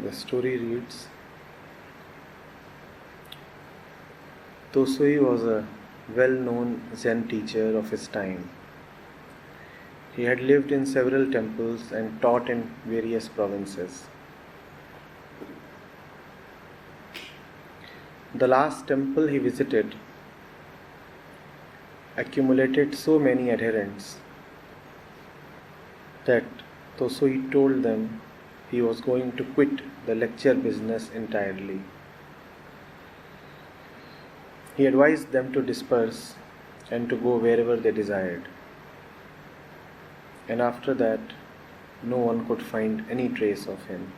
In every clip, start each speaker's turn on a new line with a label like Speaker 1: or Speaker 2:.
Speaker 1: The story reads, Tosui was a well-known Zen teacher of his time. He had lived in several temples and taught in various provinces. The last temple he visited accumulated so many adherents that Tossui told them he was going to quit the lecture business entirely. He advised them to disperse and to go wherever they desired. And after that, no one could find any trace of him.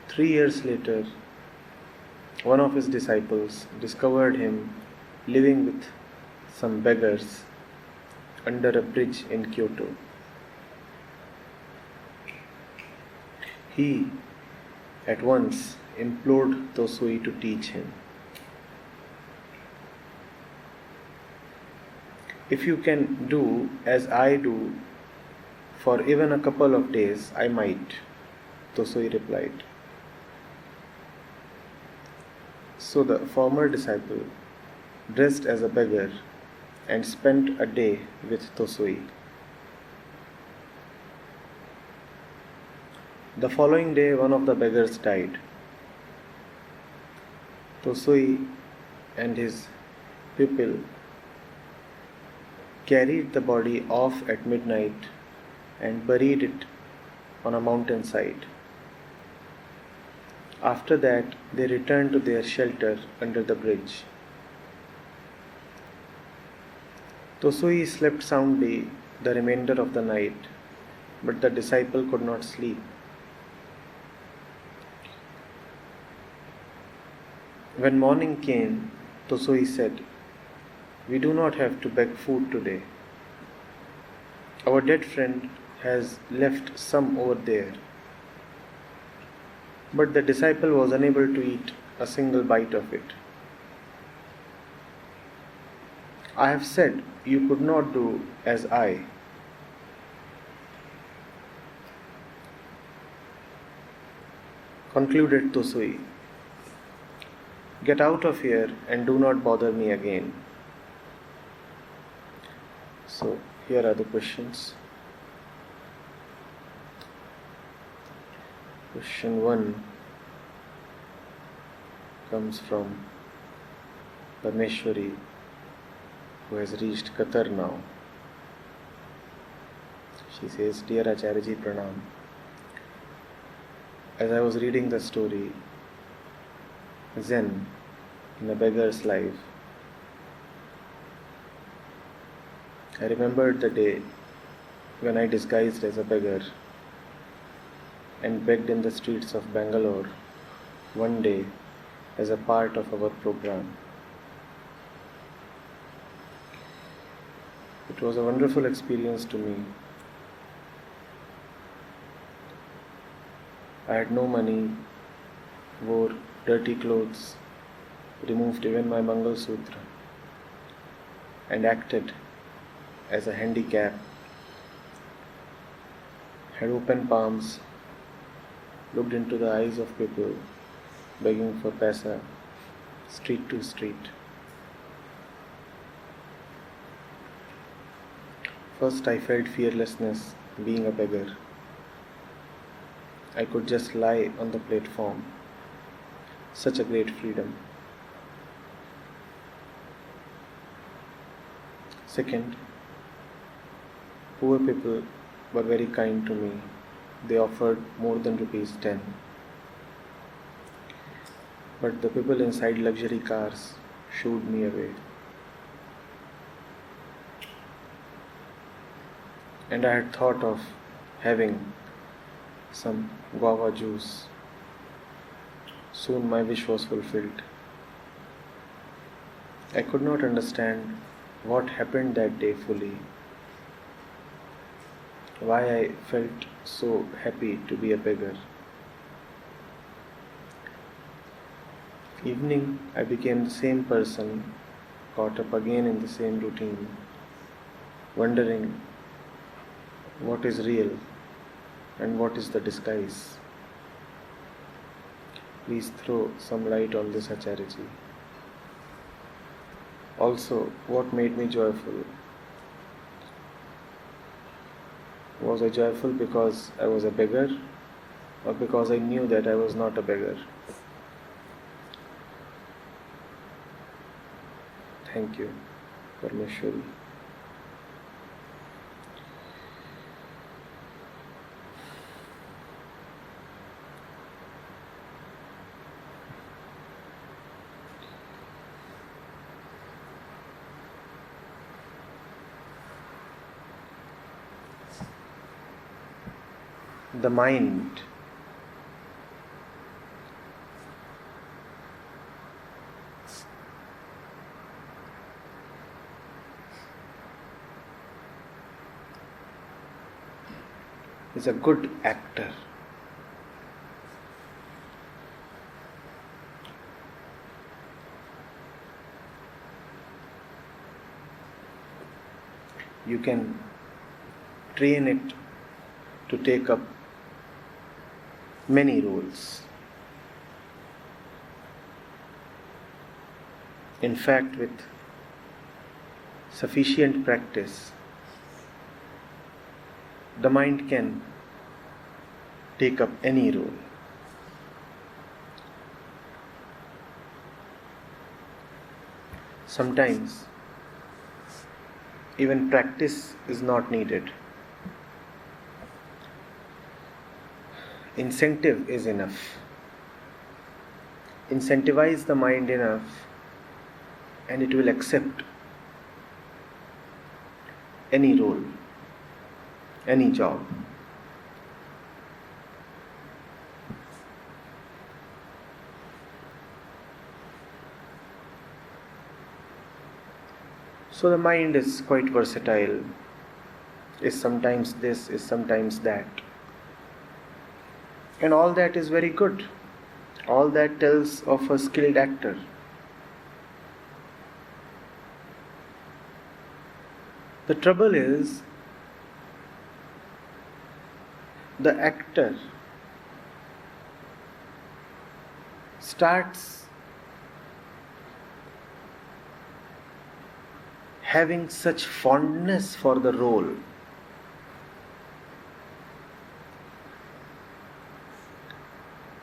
Speaker 1: Three years later, one of his disciples discovered him living with some beggars under a bridge in Kyoto. He at once implored Tossui to teach him. If you can do as I do for even a couple of days, I might, Tossui replied. So the former disciple dressed as a beggar and spent a day with Tossui. The following day, one of the beggars died. Tossui and his pupil carried the body off at midnight and buried it on a mountainside. After that, they returned to their shelter under the bridge. Tossui slept soundly the remainder of the night, but the disciple could not sleep. When morning came, Tossui said, "We do not have to beg food today. Our dead friend has left some over there." But the disciple was unable to eat a single bite of it. "I have said you could not do as I." Concluded Tossui, "Get out of here and do not bother me again." So here are the questions. Question 1 comes from Parmeshwari, who has reached Qatar now. She says, "Dear Acharya Ji, Pranam. As I was reading the story, Zen in a beggar's life, I remembered the day when I disguised as a beggar and begged in the streets of Bangalore one day as a part of our program. It was a wonderful experience to me. I had no money, wore dirty clothes, removed even my Mangal Sutra, and acted as a handicap, had open palms, looked into the eyes of people begging for paisa, street to street. First I felt fearlessness being a beggar. I could just lie on the platform. Such a great freedom. Second, poor people were very kind to me. They offered more than ₹10. But the people inside luxury cars shooed me away. And I had thought of having some guava juice. Soon my wish was fulfilled. I could not understand what happened that day fully. Why I felt so happy to be a beggar. Evening, I became the same person, caught up again in the same routine, wondering what is real and what is the disguise. Please throw some light on this, Acharyaji. Also, what made me joyful? Was I joyful because I was a beggar, or because I knew that I was not a beggar? Thank you, Parmeshwari. The mind is a good actor. You can train it to take up many roles. In fact, with sufficient practice, the mind can take up any role. Sometimes even practice is not needed. Incentive is enough. Incentivize the mind enough and it will accept any role, any job. So the mind is quite versatile, is sometimes this, is sometimes that. And all that is very good. All that tells of a skilled actor. The trouble is, the actor starts having such fondness for the role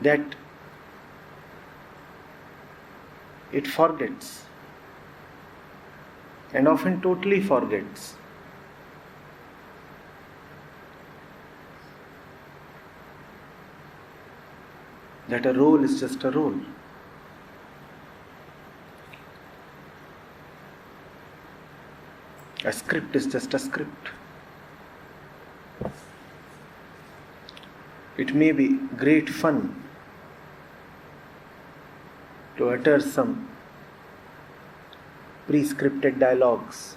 Speaker 1: that it forgets, and often totally forgets, that a role is just a role. A script is just a script. It may be great fun to utter some pre-scripted dialogues.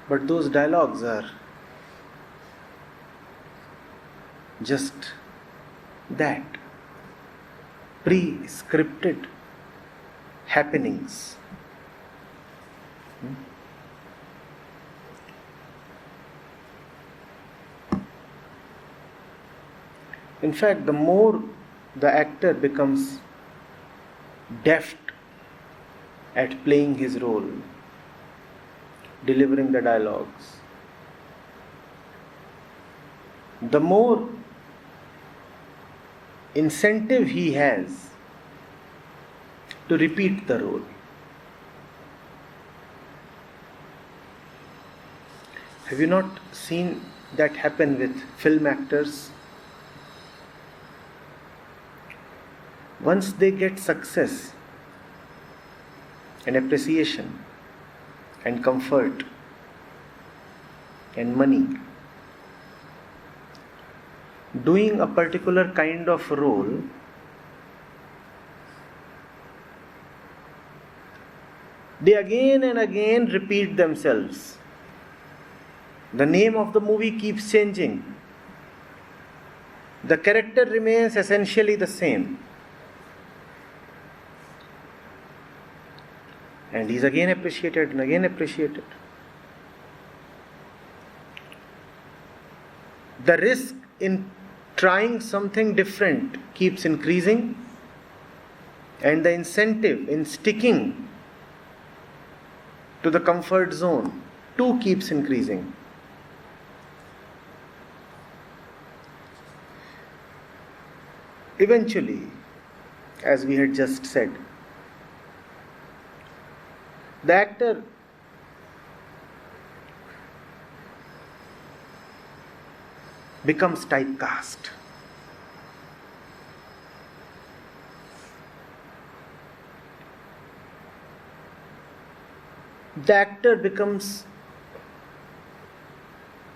Speaker 1: But those dialogues are just that, pre-scripted happenings. In fact, the more the actor becomes deft at playing his role, delivering the dialogues, the more incentive he has to repeat the role. Have you not seen that happen with film actors? Once they get success and appreciation and comfort and money, doing a particular kind of role they again and again repeat themselves. The name of the movie keeps changing. The character remains essentially the same. And he's again appreciated and again appreciated. The risk in trying something different keeps increasing, and the incentive in sticking to the comfort zone too keeps increasing. Eventually, as we had just said, the actor becomes typecast. The actor becomes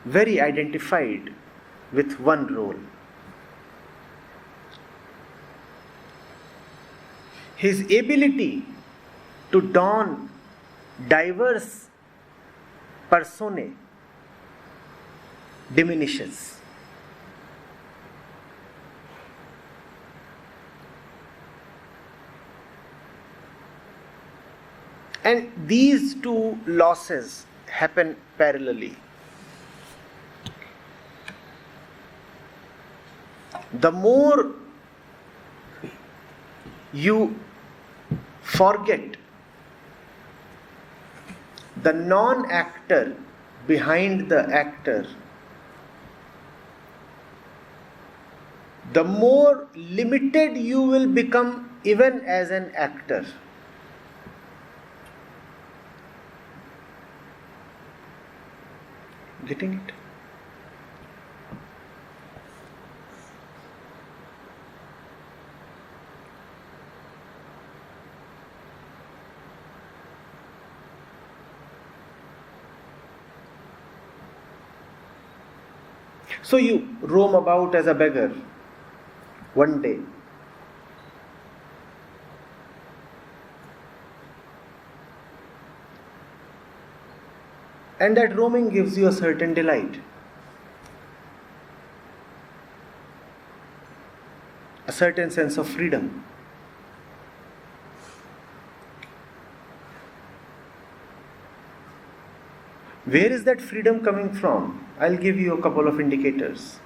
Speaker 1: very identified with one role. His ability to don diverse personae diminishes. And these two losses happen parallelly. The more you forget the non-actor behind the actor, the more limited you will become even as an actor. Getting it? So you roam about as a beggar one day. And that roaming gives you a certain delight, a certain sense of freedom. Where is that freedom coming from? I'll give you a couple of indicators.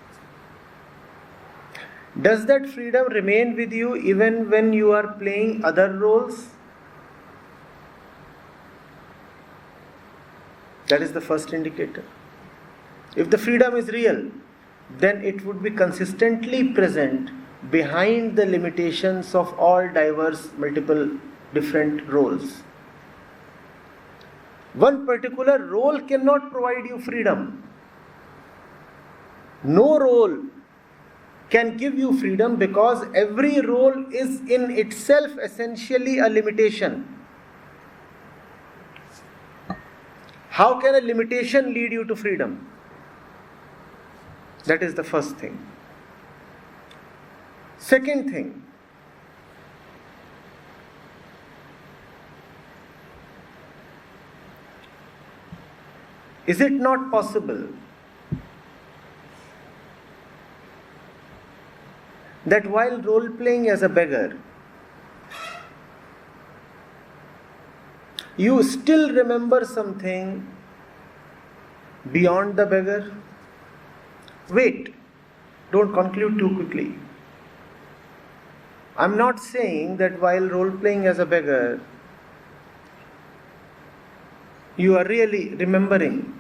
Speaker 1: Does that freedom remain with you even when you are playing other roles? That is the first indicator. If the freedom is real, then it would be consistently present behind the limitations of all diverse, multiple, different roles. One particular role cannot provide you freedom. No role can give you freedom because every role is in itself essentially a limitation. How can a limitation lead you to freedom? That is the first thing. Second thing, is it not possible that while role-playing as a beggar, you still remember something beyond the beggar? Wait, don't conclude too quickly. I'm not saying that while role-playing as a beggar, you are really remembering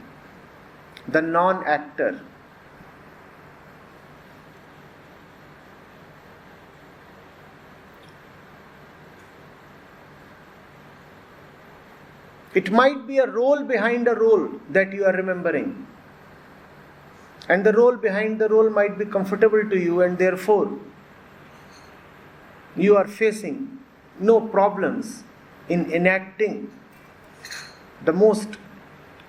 Speaker 1: the non-actor. It might be a role behind a role that you are remembering. And the role behind the role might be comfortable to you, and therefore you are facing no problems in enacting the most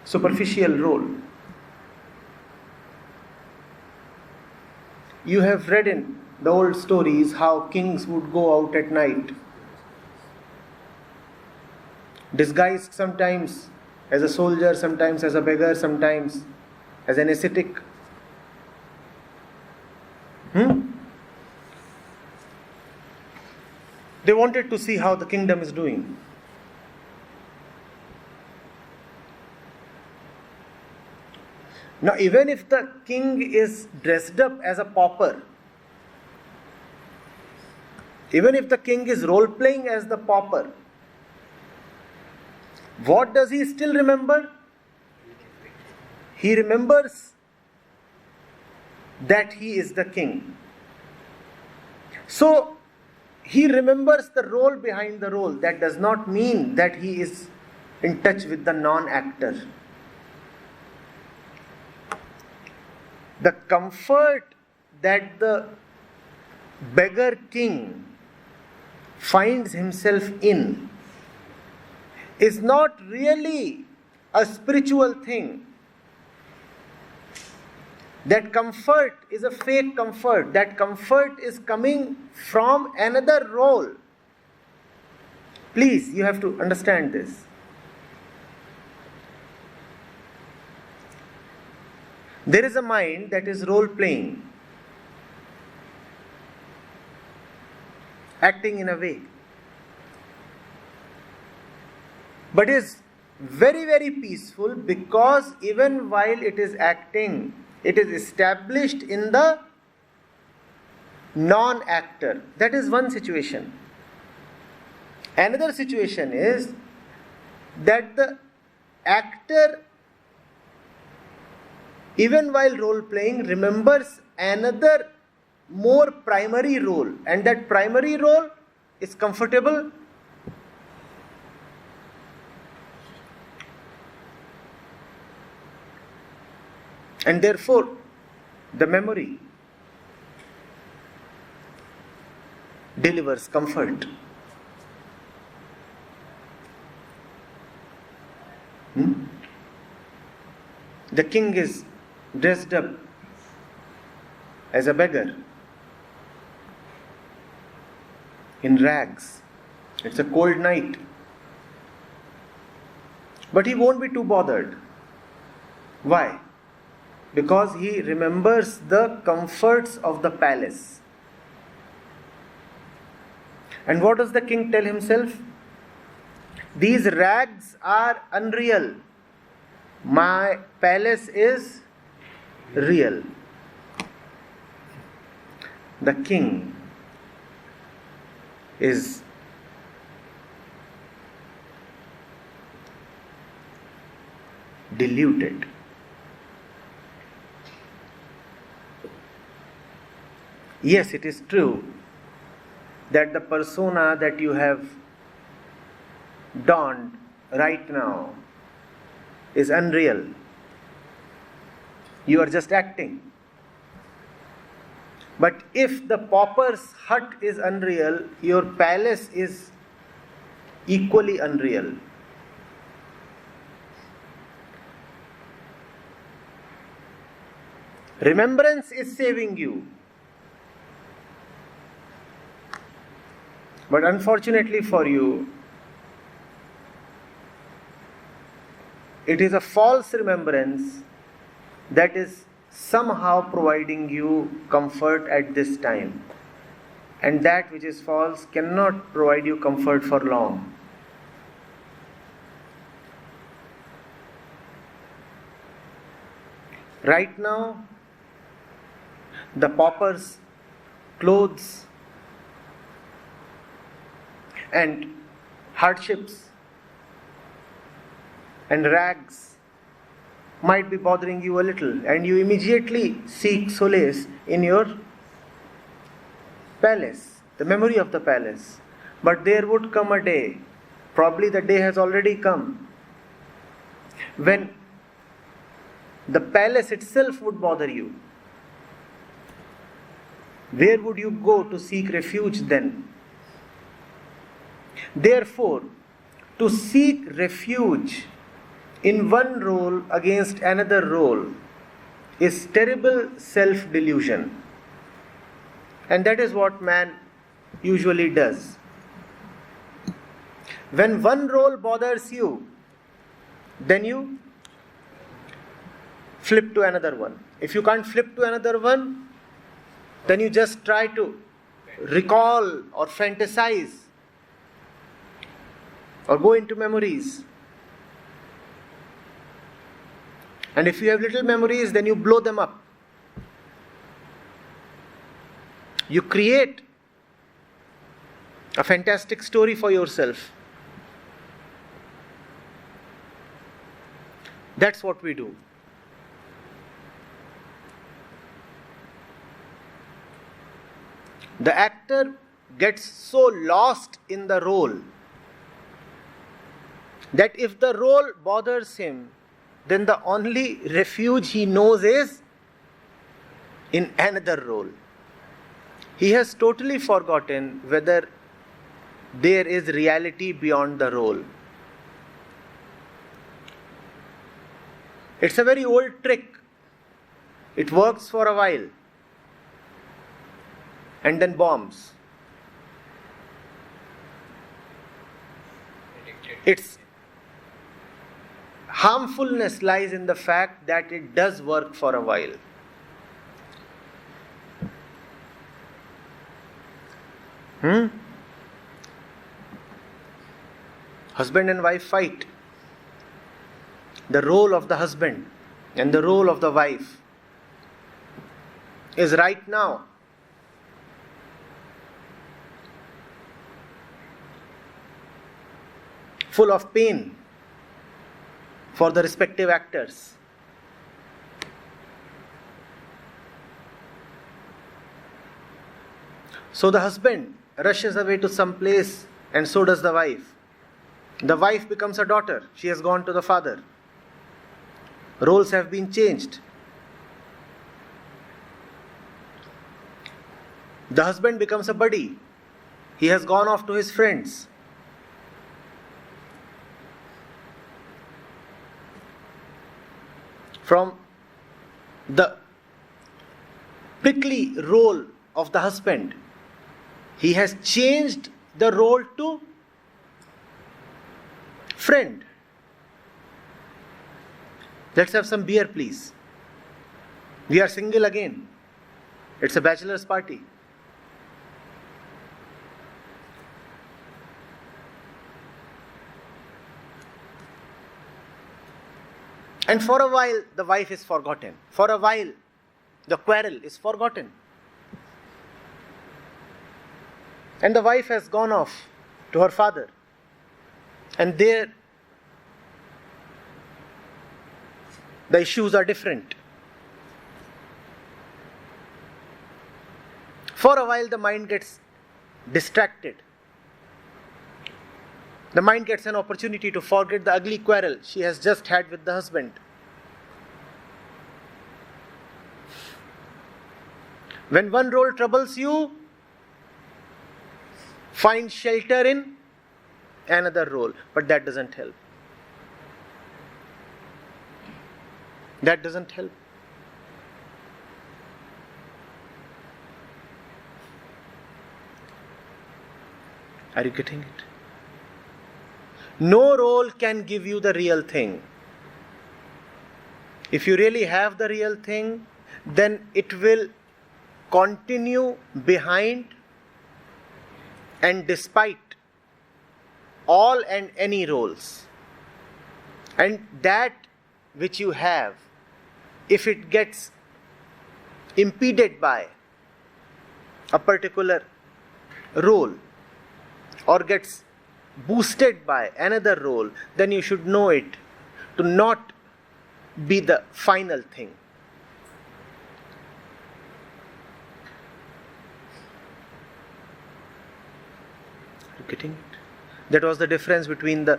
Speaker 1: superficial role. You have read in the old stories how kings would go out at night, disguised sometimes as a soldier, sometimes as a beggar, sometimes as an ascetic. They wanted to see how the kingdom is doing. Now, even if the king is dressed up as a pauper, even if the king is role-playing as the pauper, what does he still remember? He remembers that he is the king. So, he remembers the role behind the role. That does not mean that he is in touch with the non-actor. The comfort that the beggar king finds himself in is not really a spiritual thing. That comfort is a fake comfort. That comfort is coming from another role. Please, you have to understand this. There is a mind that is role-playing, acting in a way, but is very, very peaceful, because even while it is acting, it is established in the non-actor. That is one situation. Another situation is that the actor, even while role-playing, remembers another more primary role, and that primary role is comfortable. And therefore, the memory delivers comfort. The king is dressed up as a beggar in rags. It's a cold night. But he won't be too bothered. Why? Because he remembers the comforts of the palace. And what does the king tell himself? These rags are unreal. My palace is real. The king is deluded. Yes, it is true that the persona that you have donned right now is unreal. You are just acting. But if the pauper's hut is unreal, your palace is equally unreal. Remembrance is saving you. But unfortunately for you, it is a false remembrance that is somehow providing you comfort at this time. And that which is false cannot provide you comfort for long. Right now, the pauper's clothes and hardships and rags might be bothering you a little, and you immediately seek solace in your palace, the memory of the palace. But there would come a day, probably the day has already come, when the palace itself would bother you. Where would you go to seek refuge then? Therefore, to seek refuge in one role against another role is terrible self-delusion. And that is what man usually does. When one role bothers you, then you flip to another one. If you can't flip to another one, then you just try to recall or fantasize or go into memories. And if you have little memories, then you blow them up. You create a fantastic story for yourself. That's what we do. The actor gets so lost in the role that if the role bothers him, then the only refuge he knows is in another role. He has totally forgotten whether there is reality beyond the role. It's a very old trick. It works for a while and then bombs. Its harmfulness lies in the fact that it does work for a while. Husband and wife fight. The role of the husband and the role of the wife is right now full of pain for the respective actors. So the husband rushes away to some place, and so does the wife. The wife becomes a daughter. She has gone to the father. Roles have been changed. The husband becomes a buddy. He has gone off to his friends. From the prickly role of the husband, he has changed the role to friend. Let's have some beer, please. We are single again. It's a bachelor's party. And for a while, the wife is forgotten. For a while, the quarrel is forgotten. And the wife has gone off to her father. And there, the issues are different. For a while, the mind gets distracted. The mind gets an opportunity to forget the ugly quarrel she has just had with the husband. When one role troubles you, find shelter in another role. But that doesn't help. That doesn't help. Are you getting it? No role can give you the real thing. If you really have the real thing, then it will continue behind and despite all and any roles. And that which you have, if it gets impeded by a particular role or gets boosted by another role, then you should know it to not be the final thing. Are you getting it? That was the difference between the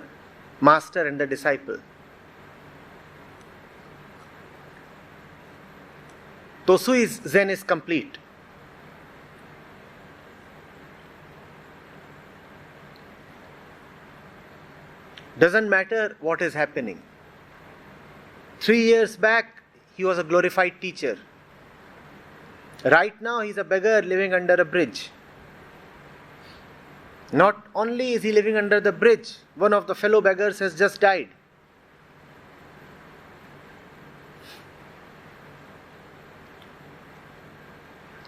Speaker 1: master and the disciple. Tosui's Zen is complete. Doesn't matter what is happening. 3 years back, he was a glorified teacher. Right now, he is a beggar living under a bridge. Not only is he living under the bridge, one of the fellow beggars has just died.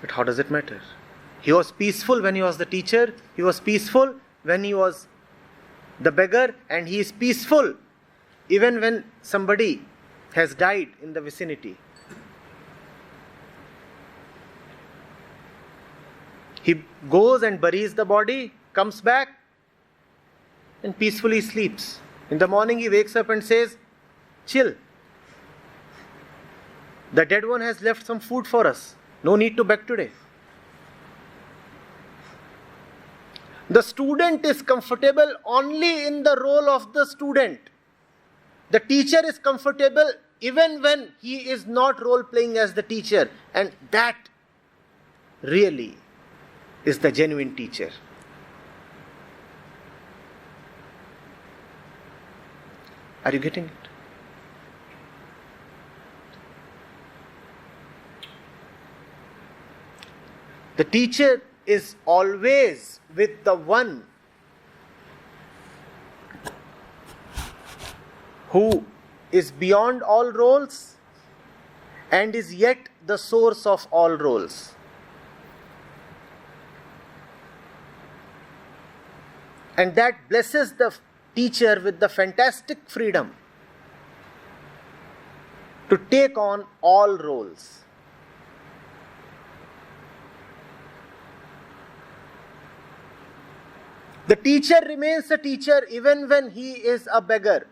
Speaker 1: But how does it matter? He was peaceful when he was the teacher. He was peaceful when he was the beggar, and he is peaceful even when somebody has died in the vicinity. He goes and buries the body, comes back, and peacefully sleeps. In the morning he wakes up and says, chill. The dead one has left some food for us. No need to beg today. The student is comfortable only in the role of the student. The teacher is comfortable even when he is not role playing as the teacher. And that really is the genuine teacher. Are you getting it? The teacher is always with the one who is beyond all roles and is yet the source of all roles. And that blesses the teacher with the fantastic freedom to take on all roles. The teacher remains a teacher even when he is a beggar.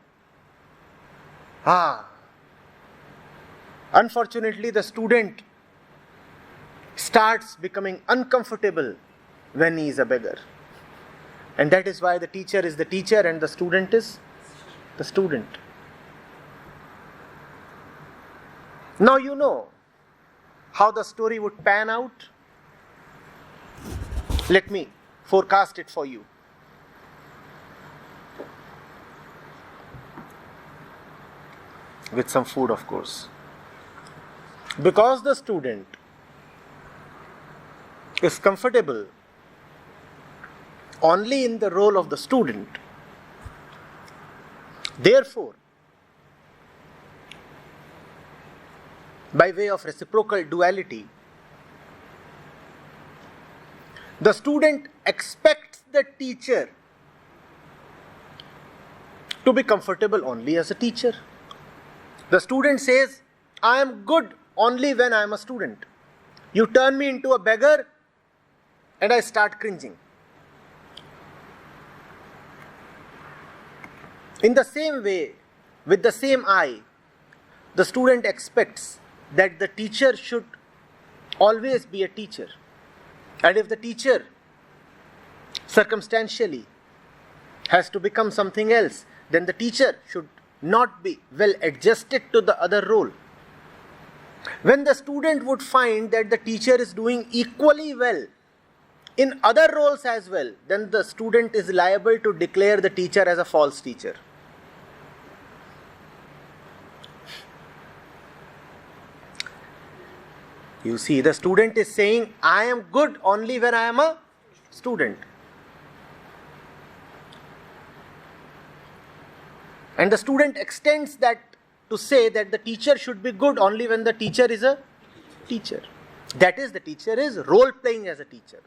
Speaker 1: Unfortunately, the student starts becoming uncomfortable when he is a beggar. And that is why the teacher is the teacher and the student is the student. Now you know how the story would pan out. Let me forecast it for you. With some food, of course. Because the student is comfortable only in the role of the student, therefore, by way of reciprocal duality, the student expects the teacher to be comfortable only as a teacher. The student says, I am good only when I am a student. You turn me into a beggar and I start cringing. In the same way, with the same eye, the student expects that the teacher should always be a teacher. And if the teacher circumstantially has to become something else, then the teacher should not be well adjusted to the other role. When the student would find that the teacher is doing equally well in other roles as well, then the student is liable to declare the teacher as a false teacher. You see, the student is saying, I am good only when I am a student. And the student extends that to say that the teacher should be good only when the teacher is a teacher. That is, the teacher is role playing as a teacher.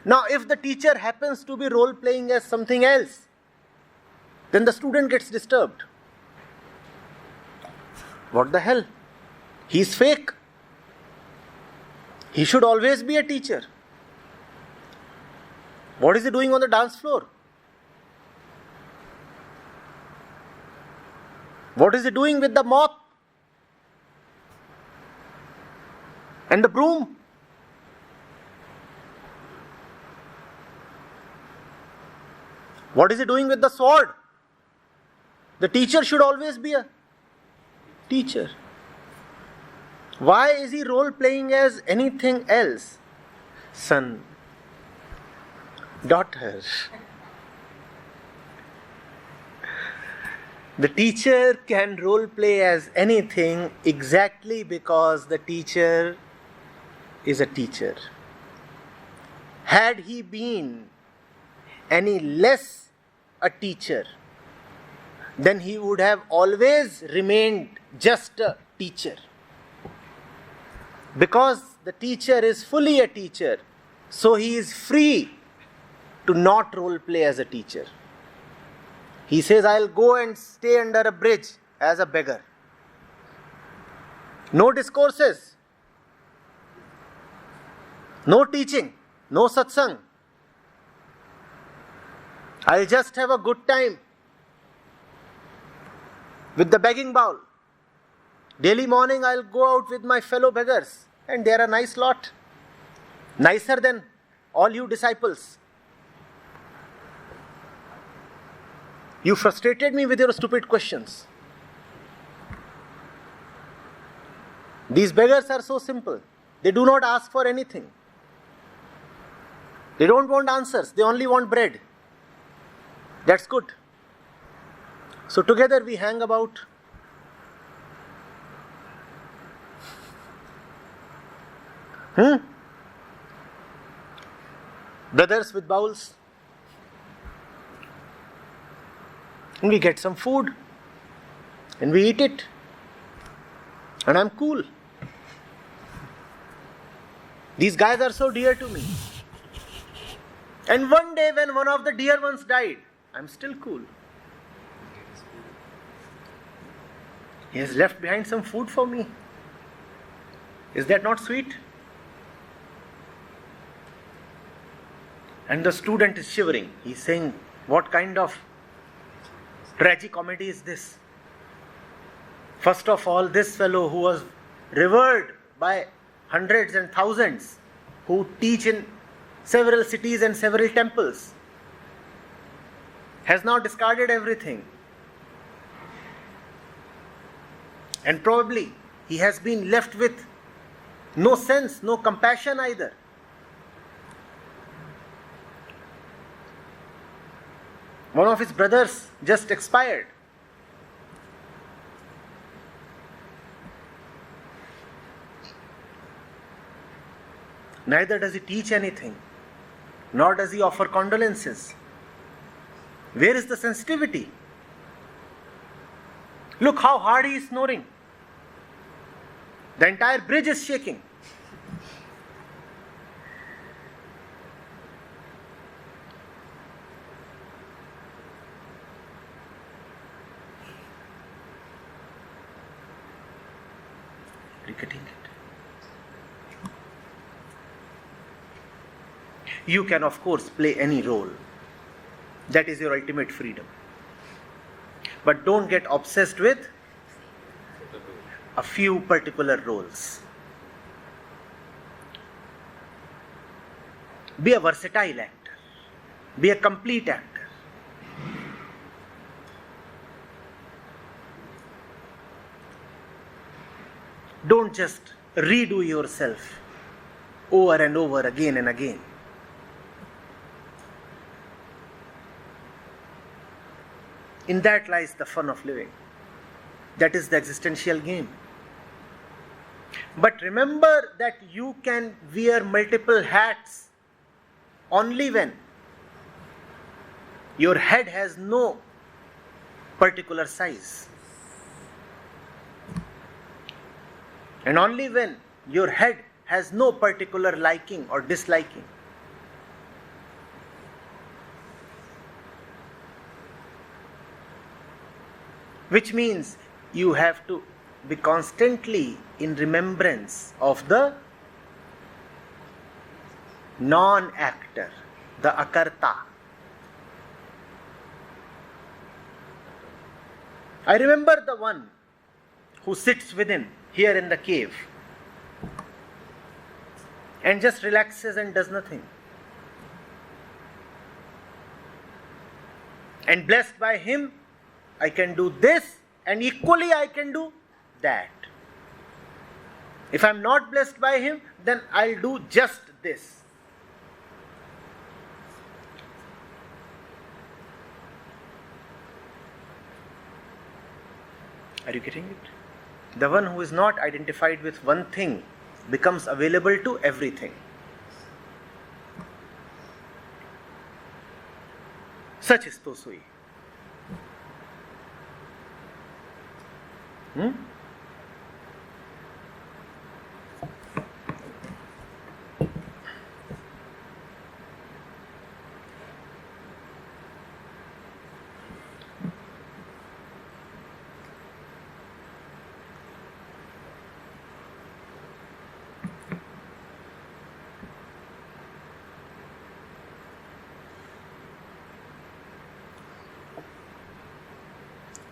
Speaker 1: Now, if the teacher happens to be role playing as something else, then the student gets disturbed. What the hell? He's fake. He should always be a teacher. What is he doing on the dance floor? What is he doing with the mop and the broom? What is he doing with the sword? The teacher should always be a teacher. Why is he role playing as anything else? Son, daughter. The teacher can role play as anything exactly because the teacher is a teacher. Had he been any less a teacher, then he would have always remained just a teacher. Because the teacher is fully a teacher, so he is free to not role play as a teacher. He says, I'll go and stay under a bridge as a beggar. No discourses, no teaching, no satsang. I'll just have a good time with the begging bowl. Daily morning I'll go out with my fellow beggars, and they are a nice lot. Nicer than all you disciples. You frustrated me with your stupid questions. These beggars are so simple. They do not ask for anything. They don't want answers. They only want bread. That's good. So together we hang about. Brothers with bowls. And we get some food. And we eat it. And I'm cool. These guys are so dear to me. And one day when one of the dear ones died, I'm still cool. He has left behind some food for me. Is that not sweet? And the student is shivering. He's saying, what kind of tragicomedy is this? First of all, this fellow who was revered by hundreds and thousands, who teach in several cities and several temples, has now discarded everything. And probably he has been left with no sense, no compassion either. One of his brothers just expired. Neither does he teach anything, nor does he offer condolences. Where is the sensitivity? Look how hard he is snoring. The entire bridge is shaking. Getting it. You can, of course, play any role. That is your ultimate freedom. But don't get obsessed with a few particular roles. Be a versatile actor. Be a complete actor. Don't just redo yourself over and over again and again. In that lies the fun of living. That is the existential game. But remember that you can wear multiple hats only when your head has no particular size. And only when your head has no particular liking or disliking. Which means you have to be constantly in remembrance of the non-actor, the akarta. I remember the one who sits within here in the cave and just relaxes and does nothing. And blessed by him, I can do this, and equally I can do that. If I'm not blessed by him, then I'll do just this. Are you getting it? The one who is not identified with one thing becomes available to everything. Such is Tosui.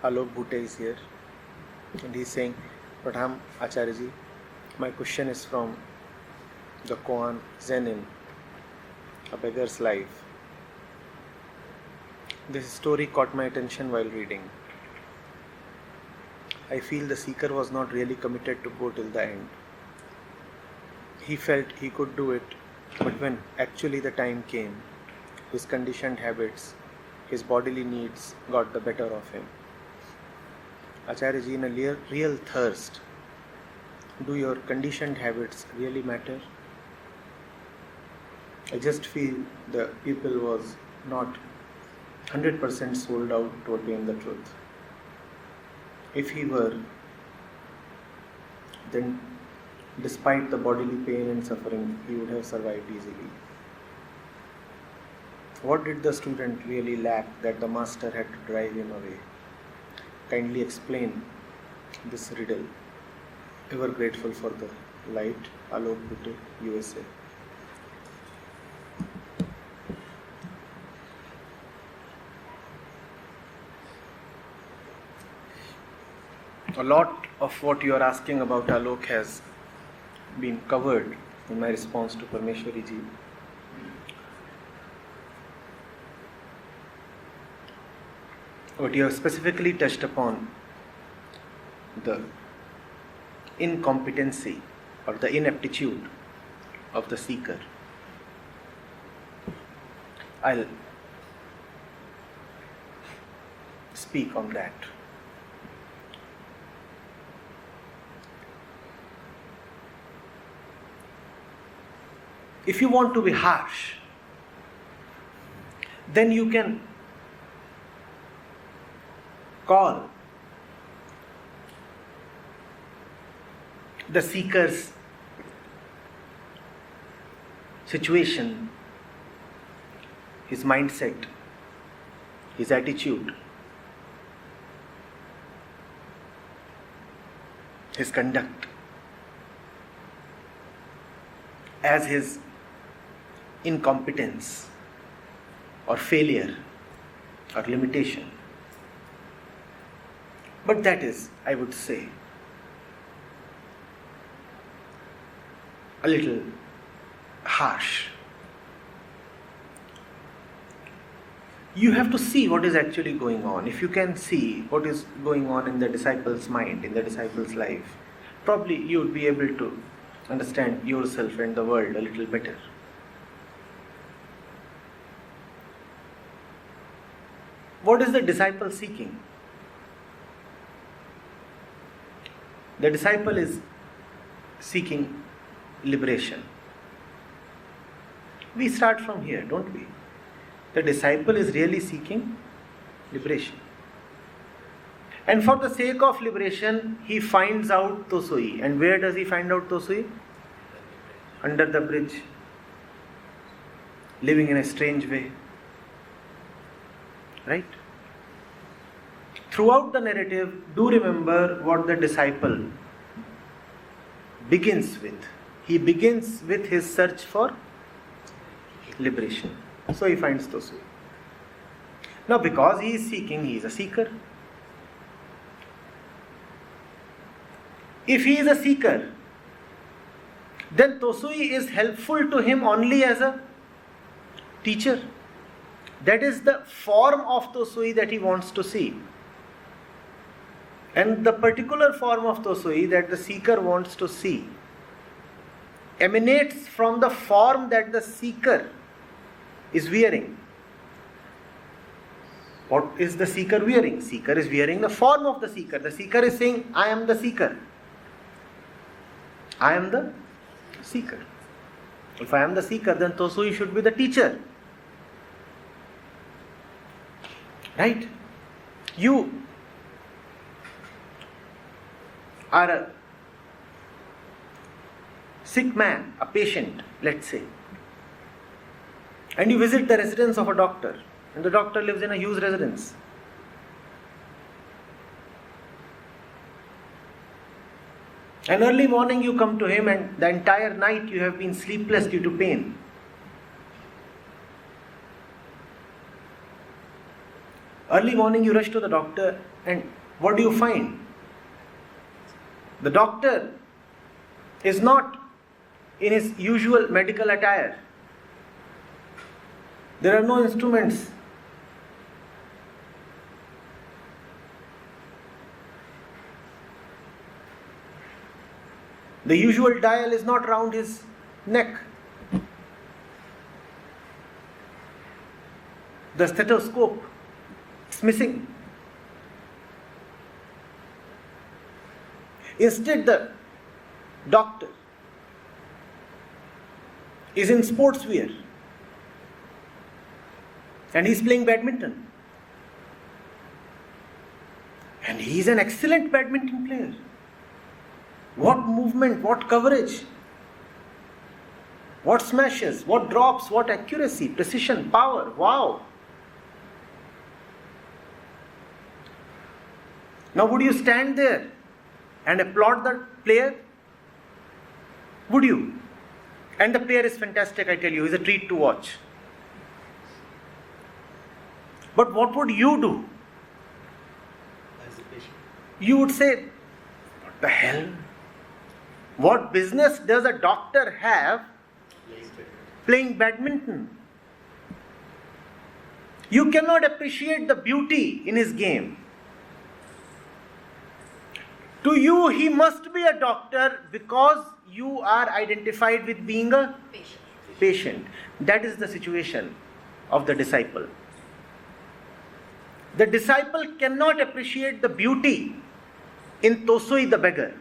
Speaker 1: Alok Bhute is here, and he is saying, Pradham Acharyaji, my question is from the Koan Zen in A Beggar's Life. This story caught my attention while reading. I feel the seeker was not really committed to go till the end. He felt he could do it, but when actually the time came, his conditioned habits, his bodily needs got the better of him. Acharyaji, in a real thirst, do your conditioned habits really matter? I just feel the pupil was not 100% sold out to attain the truth. If he were, then despite the bodily pain and suffering, he would have survived easily. What did the student really lack that the master had to drive him away? Kindly explain this riddle. Ever grateful for the light. Alok Bhute, USA. A lot of what you are asking about, Alok, has been covered in my response to Parmeshwari ji. But you have specifically touched upon the incompetency or the inaptitude of the seeker. I'll speak on that. If you want to be harsh, then you can call the seeker's situation, his mindset, his attitude, his conduct as his incompetence or failure or limitation. But that is, I would say, a little harsh. You have to see what is actually going on. If you can see what is going on in the disciple's mind, in the disciple's life, probably you would be able to understand yourself and the world a little better. What is the disciple seeking? The disciple is seeking liberation. We start from here, don't we? The disciple is really seeking liberation. And for the sake of liberation, he finds out Tossui. And where does he find out Tossui? Under the bridge, living in a strange way. Right? Throughout the narrative, do remember what the disciple begins with. He begins with his search for liberation. So he finds Tossui. Now, because he is seeking, he is a seeker. If he is a seeker, then Tossui is helpful to him only as a teacher. That is the form of Tossui that he wants to see. And the particular form of Tossui that the seeker wants to see emanates from the form that the seeker is wearing. What is the seeker wearing? Seeker is wearing the form of the seeker. The seeker is saying, I am the seeker. I am the seeker. If I am the seeker, then Tossui should be the teacher. Right? You are a sick man, a patient, let's say, and you visit the residence of a doctor, and the doctor lives in a huge residence. And early morning you come to him, and the entire night you have been sleepless due to pain. Early morning you rush to the doctor, and what do you find? The doctor is not in his usual medical attire. There are no instruments. The usual dial is not round his neck. The stethoscope is missing. Instead, the doctor is in sports wear and he's playing badminton. And he's an excellent badminton player. What movement, what coverage, what smashes, what drops, what accuracy, precision, power, wow. Now would you stand there and applaud the player? Would you? And the player is fantastic, I tell you, he's a treat to watch. But what would you do? You would say, what the hell? What business does a doctor have playing badminton? You cannot appreciate the beauty in his game. To you, he must be a doctor because you are identified with being a patient. That is the situation of the disciple. The disciple cannot appreciate the beauty in Tosui the beggar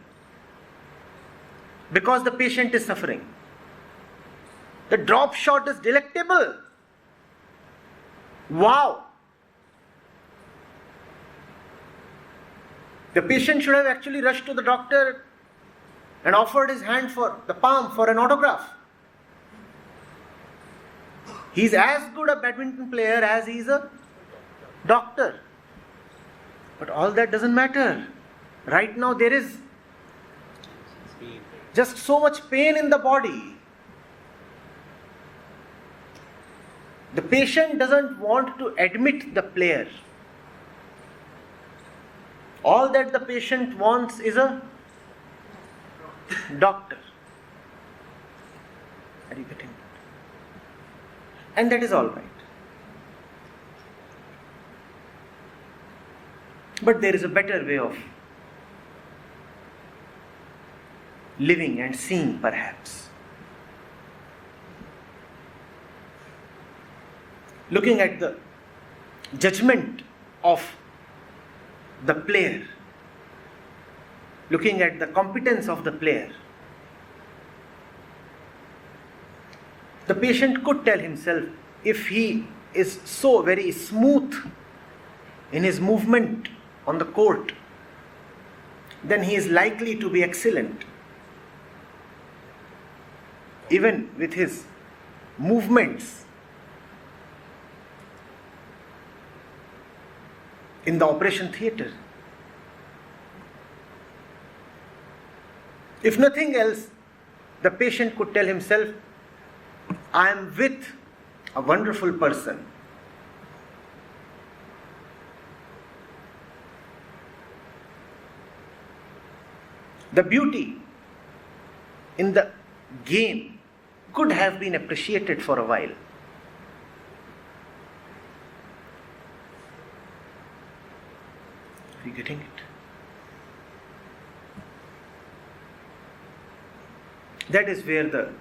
Speaker 1: because the patient is suffering. The drop shot is delectable. Wow! The patient should have actually rushed to the doctor and offered his hand for the palm for an autograph. He's as good a badminton player as he is a doctor. But all that doesn't matter. Right now there is just so much pain in the body. The patient doesn't want to admit the player. All that the patient wants is a doctor. Are you getting it? And that is all right. But there is a better way of living and seeing, perhaps. Looking at the judgment of the player, looking at the competence of the player, the patient could tell himself, if he is so very smooth in his movement on the court, then he is likely to be excellent. Even with his movements in the operation theatre. If nothing else, the patient could tell himself, I am with a wonderful person. The beauty in the game could have been appreciated for a while. Are you getting it? That is where the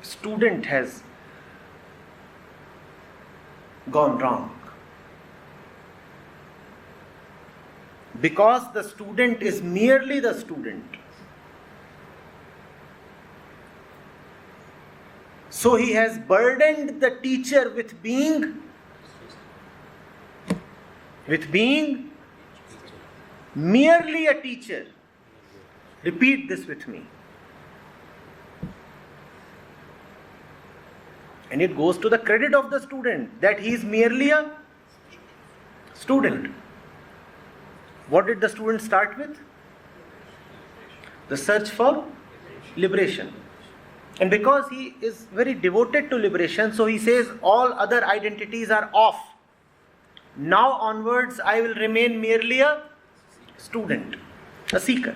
Speaker 1: student has gone wrong. Because the student is merely the student. So he has burdened the teacher with being merely a teacher. Repeat this with me. And it goes to the credit of the student that he is merely a student. What did the student start with? The search for liberation. And because he is very devoted to liberation, so he says all other identities are off. Now onwards, I will remain merely a student, a seeker.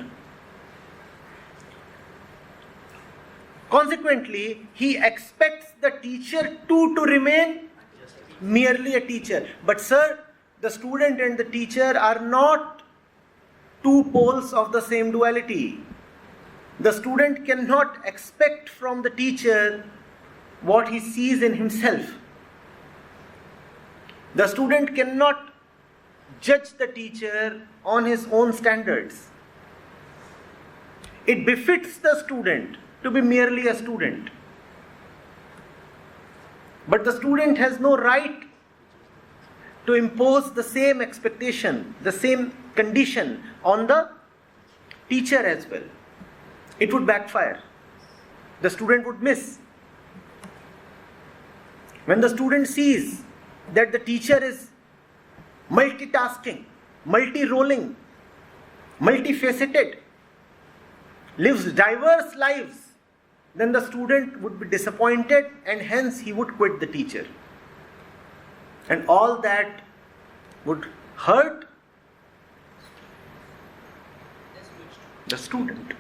Speaker 1: Consequently, he expects the teacher to remain merely a teacher. But sir, the student and the teacher are not two poles of the same duality. The student cannot expect from the teacher what he sees in himself. The student cannot judge the teacher on his own standards. It befits the student to be merely a student. But the student has no right to impose the same expectation, the same condition on the teacher as well. It would backfire. The student would miss. When the student sees that the teacher is multitasking, multi-rolling, multifaceted, lives diverse lives, then the student would be disappointed and hence he would quit the teacher. And all that would hurt the student.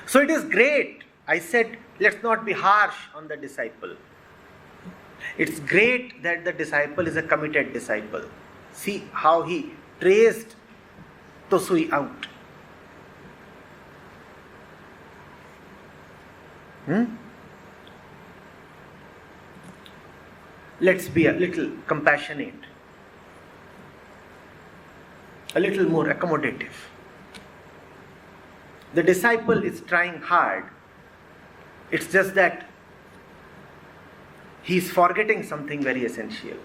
Speaker 1: So it is great. I said, let's not be harsh on the disciple. It's great that the disciple is a committed disciple. See how he traced Tosui out. Let's be a little compassionate, a little more accommodative. The disciple is trying hard. It's just that he is forgetting something very essential.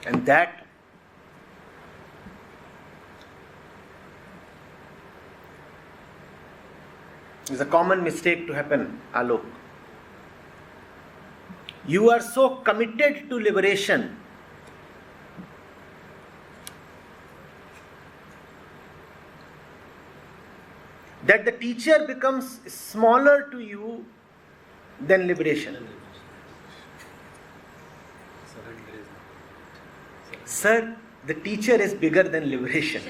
Speaker 1: And that is a common mistake to happen, Alok. You are so committed to liberation that the teacher becomes smaller to you than liberation. Sir, the teacher is bigger than liberation.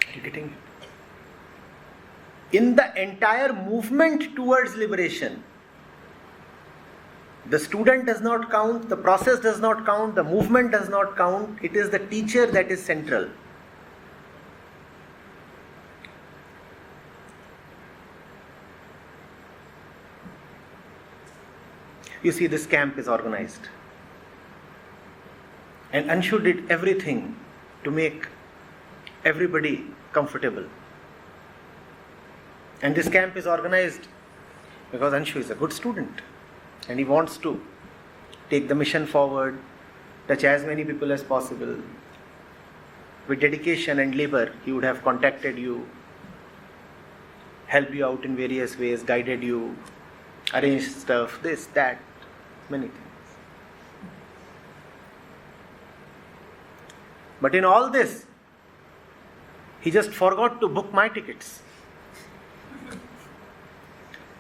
Speaker 1: Are you getting it? In the entire movement towards liberation, the student does not count, the process does not count, the movement does not count. It is the teacher that is central. You see, this camp is organized. And Anshu did everything to make everybody comfortable. And this camp is organized because Anshu is a good student. And he wants to take the mission forward, touch as many people as possible. With dedication and labor, he would have contacted you, helped you out in various ways, guided you, arranged stuff, this, that, many things. But in all this, he just forgot to book my tickets.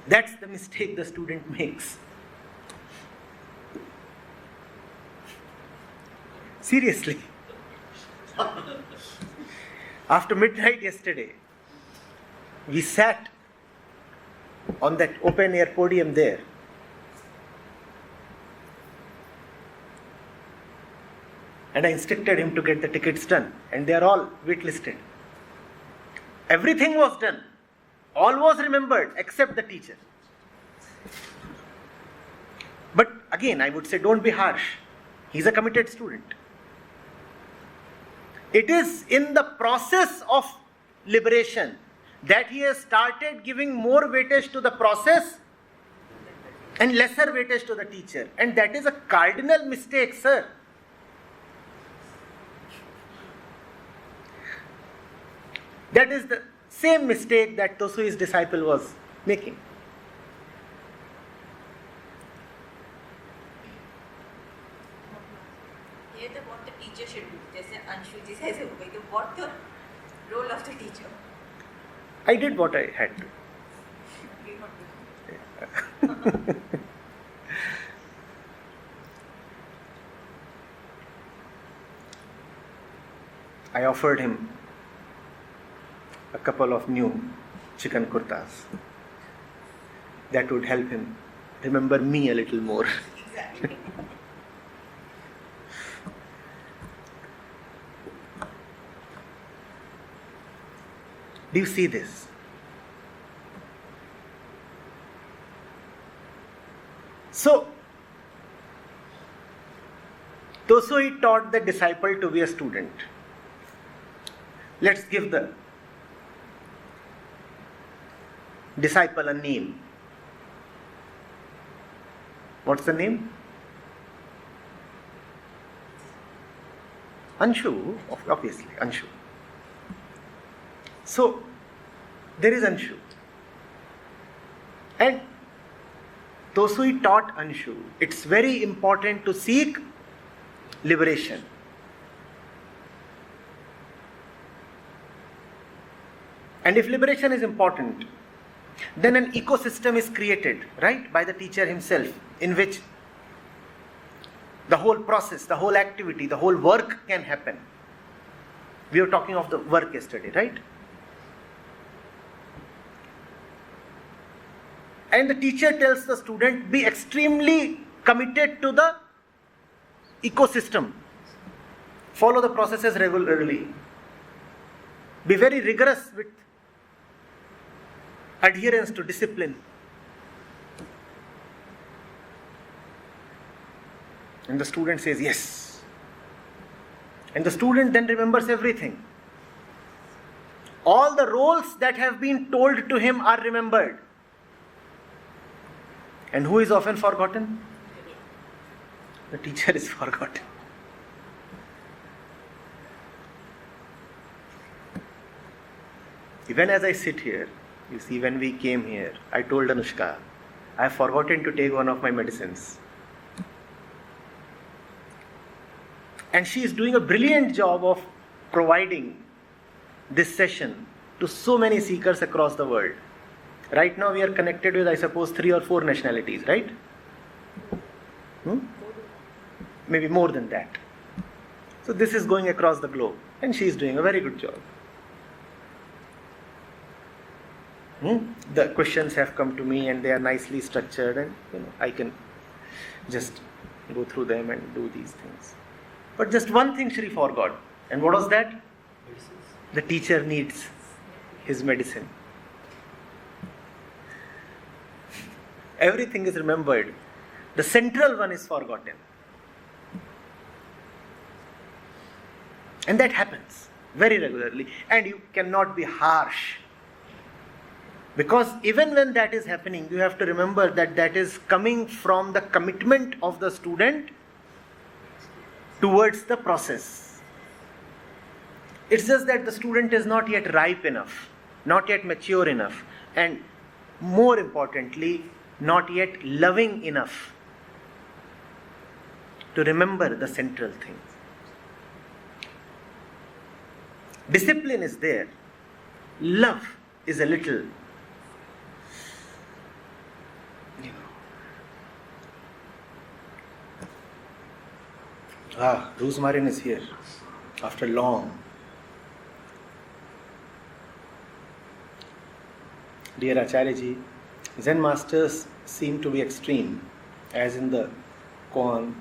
Speaker 1: That's the mistake the student makes. Seriously. After midnight yesterday, we sat on that open air podium there. And I instructed him to get the tickets done. And they are all waitlisted. Everything was done. All was remembered except the teacher. But again, I would say don't be harsh. He's a committed student. It is in the process of liberation that he has started giving more weightage to the process and lesser weightage to the teacher. And that is a cardinal mistake, sir. That is the same mistake that Tosui's disciple was making.
Speaker 2: Here the what the teacher should do. जैसे अंशु जी से हो गई, तो what the role of the teacher?
Speaker 1: I did what I had to.
Speaker 2: You not do.
Speaker 1: I offered him a couple of new chicken kurtas. That would help him remember me a little more.
Speaker 2: Exactly.
Speaker 1: Do you see this? So, Tosui taught the disciple to be a student. Let's give the disciple a name. What's the name? Anshu, obviously, Anshu. So, there is Anshu. And Tosui taught Anshu, it's very important to seek liberation. And if liberation is important, then an ecosystem is created, right, by the teacher himself, in which the whole process, the whole activity, the whole work can happen. We were talking of the work yesterday, right? And the teacher tells the student, be extremely committed to the ecosystem. Follow the processes regularly. Be very rigorous with adherence to discipline. And the student says, yes. And the student then remembers everything. All the roles that have been told to him are remembered. And who is often forgotten? The teacher is forgotten. Even as I sit here, you see, when we came here, I told Anushka, I have forgotten to take one of my medicines. And she is doing a brilliant job of providing this session to so many seekers across the world. Right now we are connected with, I suppose, 3 or 4 nationalities, right? Maybe more than that. So this is going across the globe. And she is doing a very good job. The questions have come to me and they are nicely structured, and I can just go through them and do these things. But just one thing Shri forgot. And what was that? The teacher needs his medicine. Everything is remembered. The central one is forgotten. And that happens very regularly. And you cannot be harsh. Because even when that is happening, you have to remember that that is coming from the commitment of the student towards the process. It's just that the student is not yet ripe enough, not yet mature enough, and more importantly, not yet loving enough to remember the central thing. Discipline is there. Love is a little, Rosemarin is here after long. Dear Acharya ji, Zen masters seem to be extreme, as in the koan,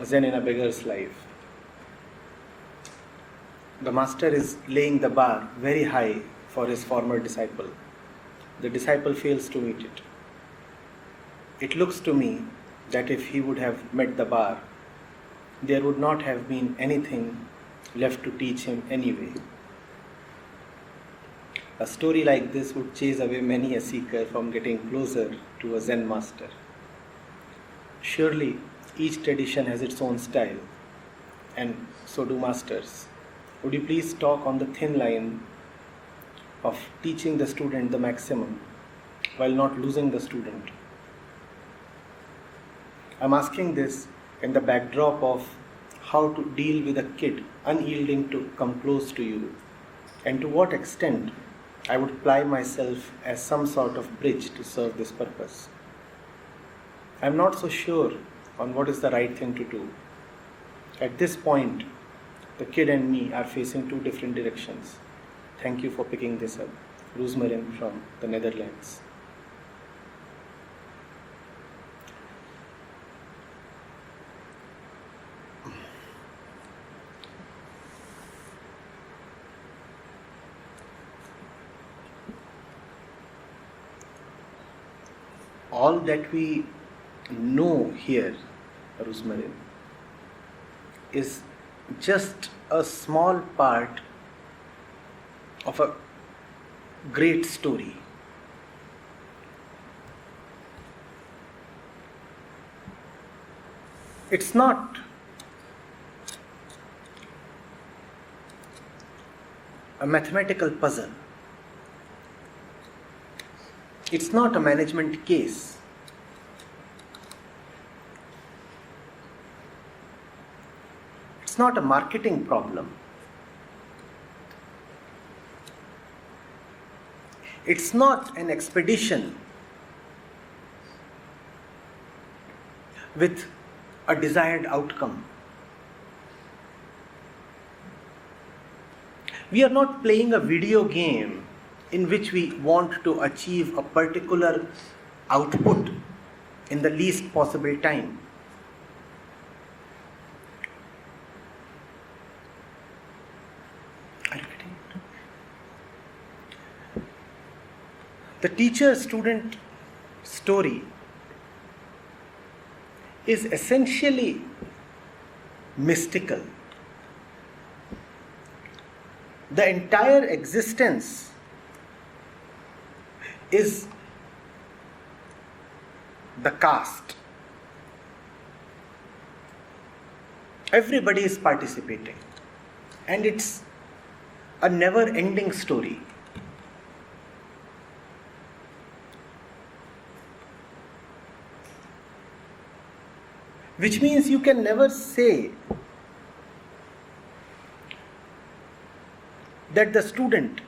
Speaker 1: Zen in a Beggar's Life. The master is laying the bar very high for his former disciple. The disciple fails to meet it. It looks to me that if he would have met the bar, there would not have been anything left to teach him anyway. A story like this would chase away many a seeker from getting closer to a Zen master. Surely each tradition has its own style, and so do masters. Would you please talk on the thin line of teaching the student the maximum while not losing the student. I'm asking this in the backdrop of how to deal with a kid unyielding to come close to you, and to what extent I would ply myself as some sort of bridge to serve this purpose. I'm not so sure on what is the right thing to do. At this point, the kid and me are facing two different directions. Thank you for picking this up. Milind from the Netherlands. All that we know here, Milind, is just a small part of a great story. It's not a mathematical puzzle. It's not a management case. It's not a marketing problem. It's not an expedition with a desired outcome. We are not playing a video game in which we want to achieve a particular output in the least possible time. Are you getting it? The teacher-student story is essentially mystical. The entire existence is the cast. Everybody is participating, and it's a never-ending story. Which means you can never say that the student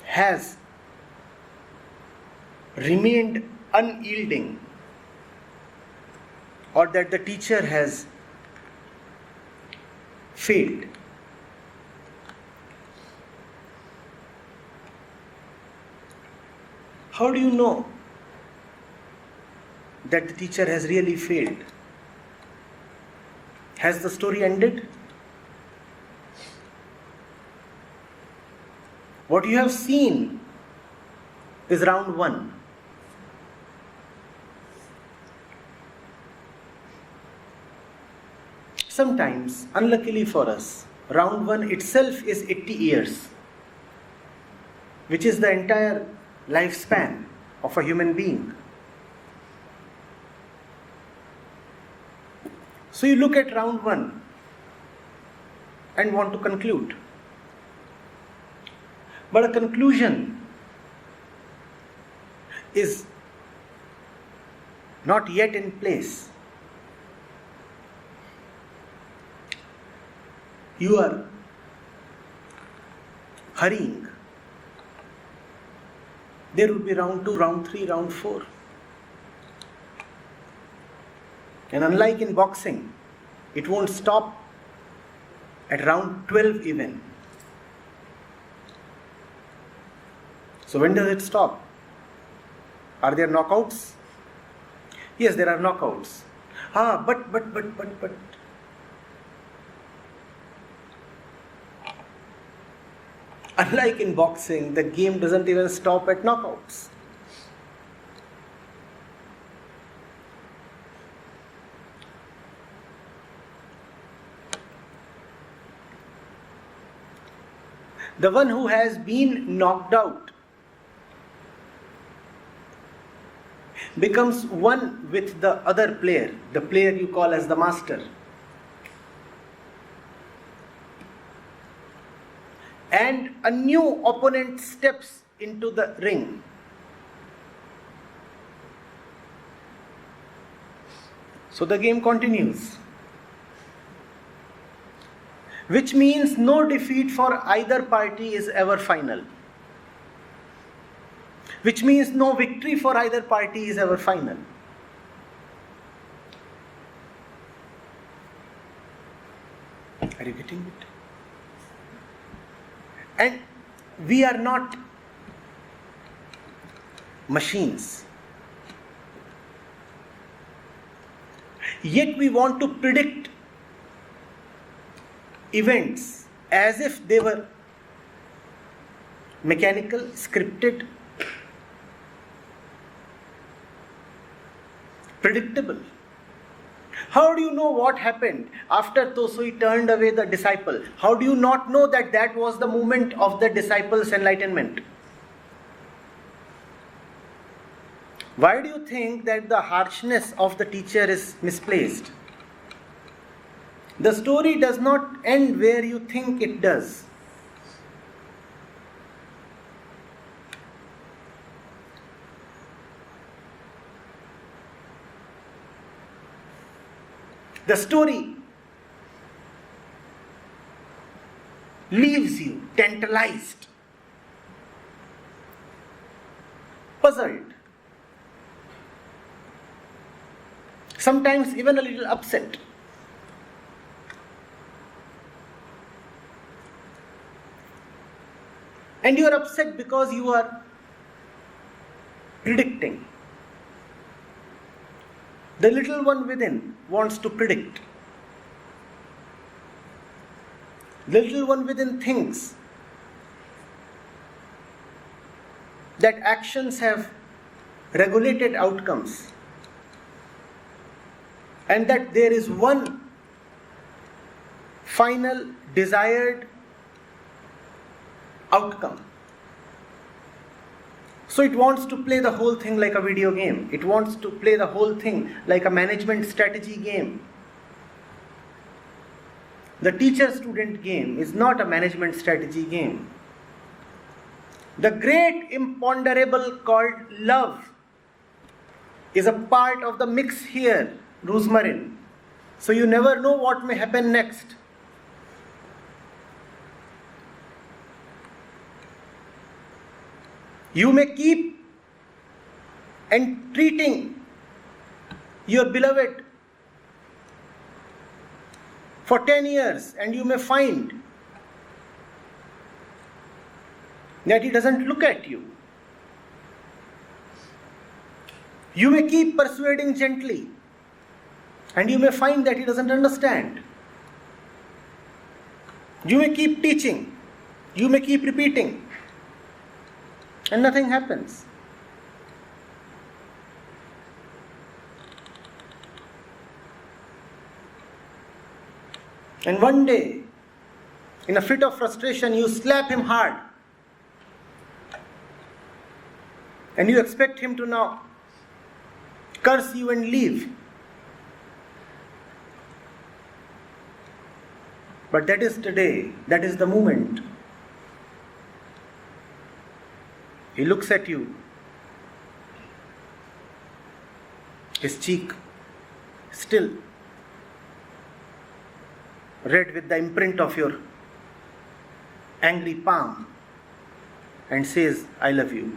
Speaker 1: has remained unyielding or that the teacher has failed. How do you know that the teacher has really failed? Has the story ended? What you have seen is round one. Sometimes, unluckily for us, round one itself is 80 years, which is the entire lifespan of a human being. So you look at round one and want to conclude. But a conclusion is not yet in place. You are hurrying. There will be round 2, round 3, round 4. And unlike in boxing, it won't stop at round 12 even. So when does it stop? Are there knockouts? Yes, there are knockouts. But. Unlike in boxing, the game doesn't even stop at knockouts. The one who has been knocked out becomes one with the other player, the player you call as the master. and a new opponent steps into the ring. So the game continues, which means no defeat for either party is ever final. Which means no victory for either party is ever final. Are you getting it? And we are not machines. Yet we want to predict events as if they were mechanical, scripted, predictable. How do you know what happened after Tosui turned away the disciple? How do you not know that that was the moment of the disciple's enlightenment? Why do you think that the harshness of the teacher is misplaced? The story does not end where you think it does. The story leaves you tantalized, puzzled, sometimes even a little upset. And you are upset because you are predicting. The little one within wants to predict. The little one within thinks that actions have regulated outcomes and that there is one final desired outcome. So it wants to play the whole thing like a video game. It wants to play the whole thing like a management strategy game. The teacher-student game is not a management strategy game. The great imponderable called love is a part of the mix here, Rosemary. So you never know what may happen next. You may keep entreating your beloved for 10 years and you may find that he doesn't look at you. You may keep persuading gently and you may find that he doesn't understand. You may keep teaching, you may keep repeating, and nothing happens. And one day, in a fit of frustration, you slap him hard. And you expect him to now curse you and leave. But that is the day, that is the moment. He looks at you. His cheek still red with the imprint of your angry palm and says, I love you.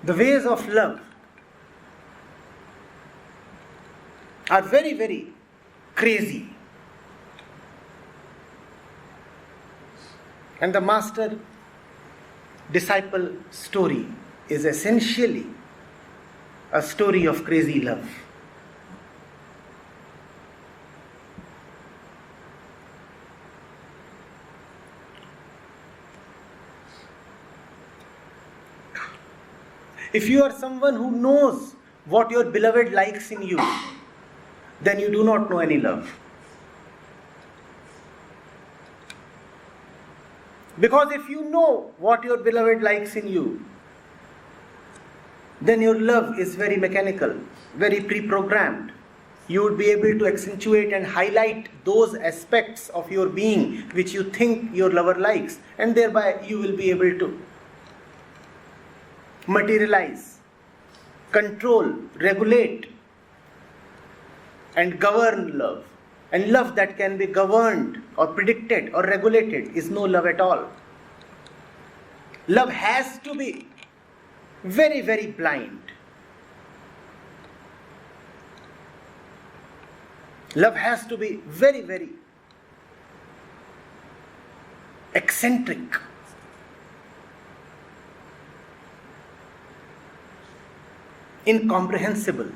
Speaker 1: The ways of love are very, very crazy. And the master-disciple story is essentially a story of crazy love. If you are someone who knows what your beloved likes in you, then you do not know any love. Because if you know what your beloved likes in you, then your love is very mechanical, very pre-programmed. You would be able to accentuate and highlight those aspects of your being which you think your lover likes, and thereby you will be able to materialize, control, regulate, and govern love. And love that can be governed or predicted or regulated is no love at all. Love has to be very, very blind. Love has to be very, very eccentric. Incomprehensible.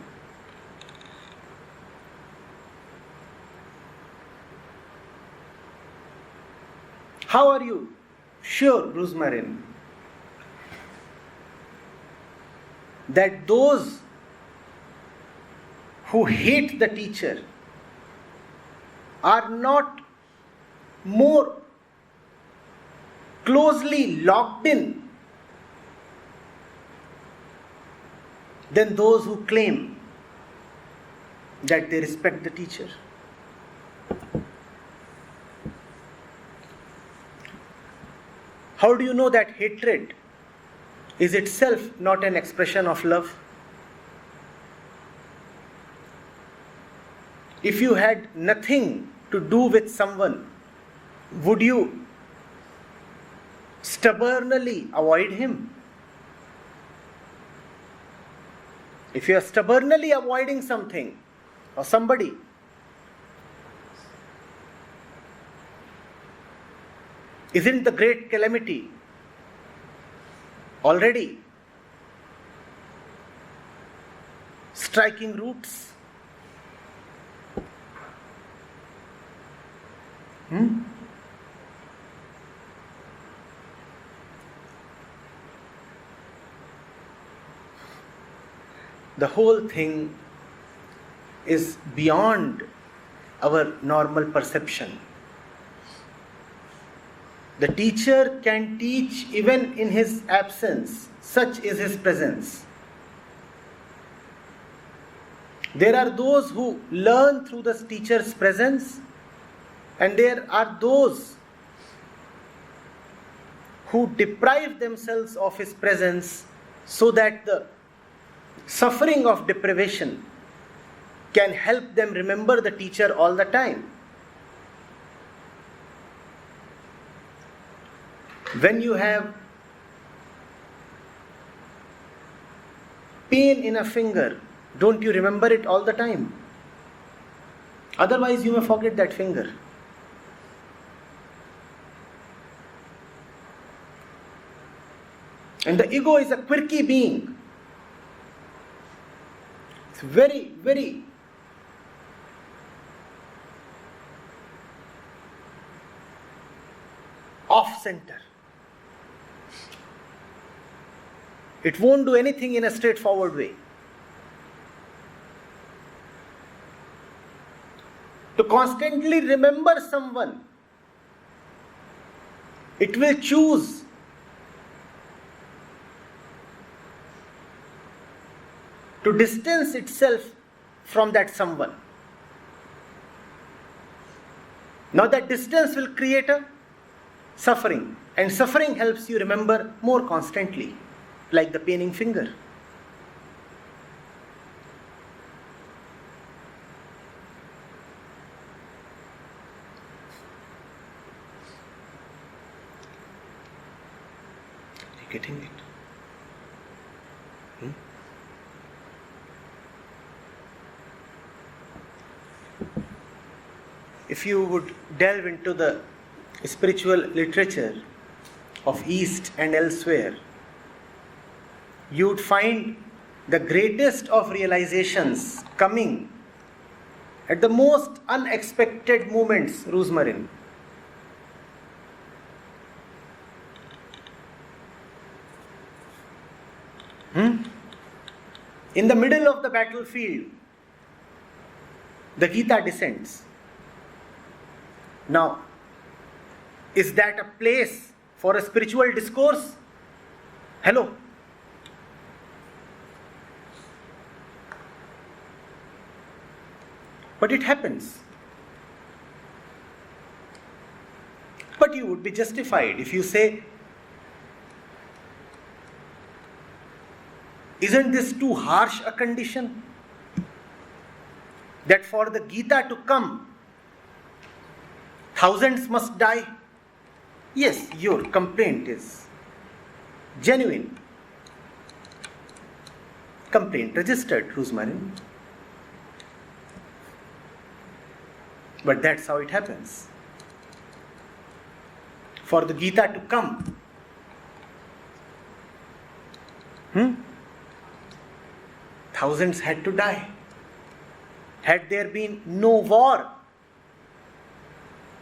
Speaker 1: How are you sure, Rosemary, that those who hate the teacher are not more closely locked in than those who claim that they respect the teacher? How do you know that hatred is itself not an expression of love? If you had nothing to do with someone, would you stubbornly avoid him? If you are stubbornly avoiding something or somebody, isn't the great calamity already striking roots? The whole thing is beyond our normal perception. The teacher can teach even in his absence, such is his presence. There are those who learn through the teacher's presence, and there are those who deprive themselves of his presence so that the suffering of deprivation can help them remember the teacher all the time. When you have pain in a finger, don't you remember it all the time? Otherwise, you may forget that finger. And the ego is a quirky being. It's very, very off-center. It won't do anything in a straightforward way. To constantly remember someone, it will choose to distance itself from that someone. Now that distance will create a suffering, and suffering helps you remember more constantly, like the paining finger. Are you getting it? If you would delve into the spiritual literature of East and elsewhere, you would find the greatest of realizations coming at the most unexpected moments, Rosemary. In the middle of the battlefield, the Gita descends. Now, is that a place for a spiritual discourse? Hello? But it happens. But you would be justified if you say, isn't this too harsh a condition? That for the Gita to come, thousands must die? Yes, your complaint is genuine. Complaint registered, Ruzmarin. But that's how it happens. For the Gita to come, thousands had to die. Had there been no war,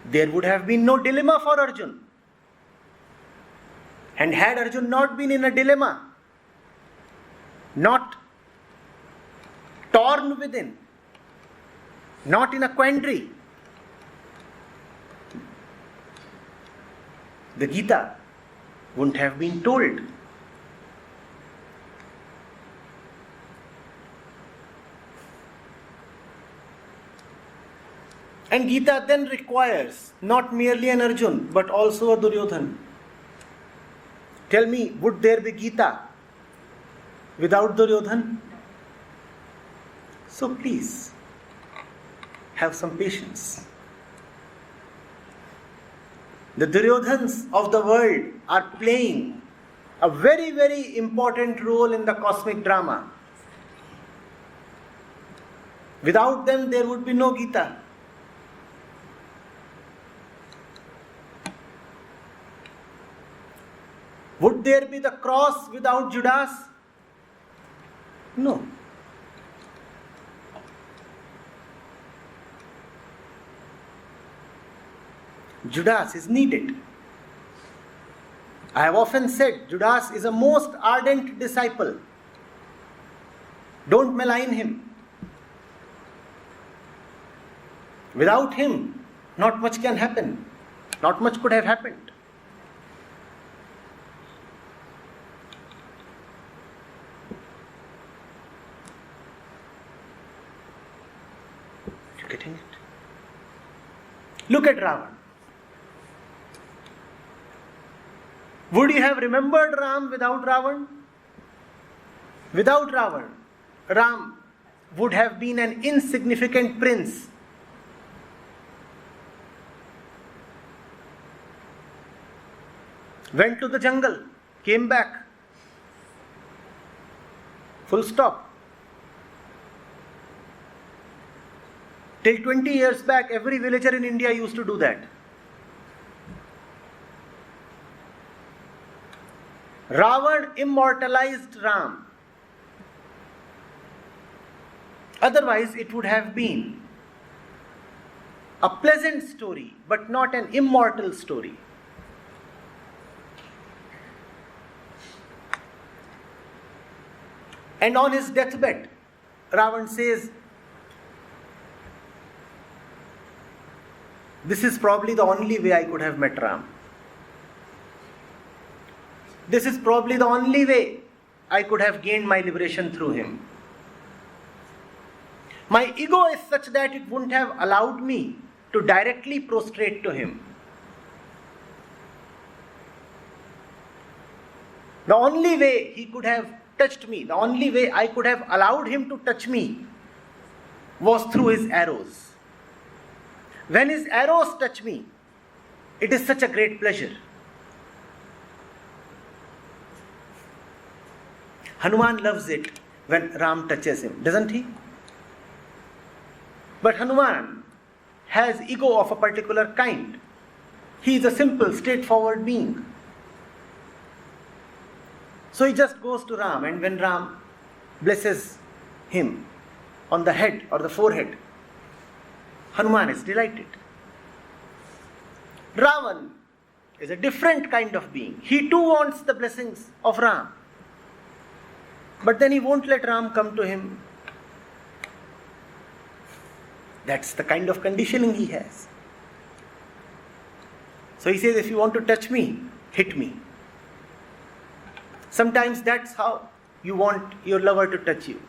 Speaker 1: there would have been no dilemma for Arjun. And had Arjun not been in a dilemma, not torn within, not in a quandary, the Gita wouldn't have been told. And Gita then requires not merely an Arjun, but also a Duryodhan. Tell me, would there be Gita without Duryodhan? So please, have some patience. The Duryodhans of the world are playing a very, very important role in the cosmic drama. Without them, there would be no Gita. Would there be the cross without Judas? No. Judas is needed. I have often said Judas is a most ardent disciple. Don't malign him. Without him, not much can happen. Not much could have happened. You getting it? Look at Ravan. Would you have remembered Ram without Ravan? Without Ravan, Ram would have been an insignificant prince. Went to the jungle, came back. Full stop. Till 20 years back, every villager in India used to do that. Ravan immortalized Ram. Otherwise, it would have been a pleasant story, but not an immortal story. And on his deathbed, Ravan says, this is probably the only way I could have met Ram. This is probably the only way I could have gained my liberation through him. My ego is such that it wouldn't have allowed me to directly prostrate to him. The only way he could have touched me, the only way I could have allowed him to touch me was through his arrows. When his arrows touch me, it is such a great pleasure. Hanuman loves it when Ram touches him, doesn't he? But Hanuman has ego of a particular kind. He is a simple, straightforward being. So he just goes to Ram, and when Ram blesses him on the head or the forehead, Hanuman is delighted. Ravan is a different kind of being. He too wants the blessings of Ram. But then he won't let Ram come to him. That's the kind of conditioning he has. So he says, if you want to touch me, hit me. Sometimes that's how you want your lover to touch you.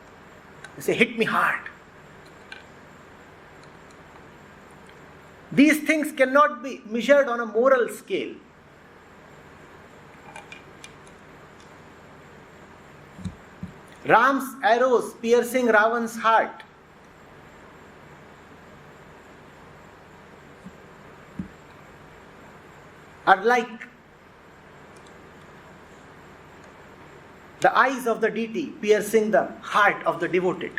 Speaker 1: You say, hit me hard. These things cannot be measured on a moral scale. Ram's arrows piercing Ravan's heart. Are like the eyes of the deity piercing the heart of the devoted.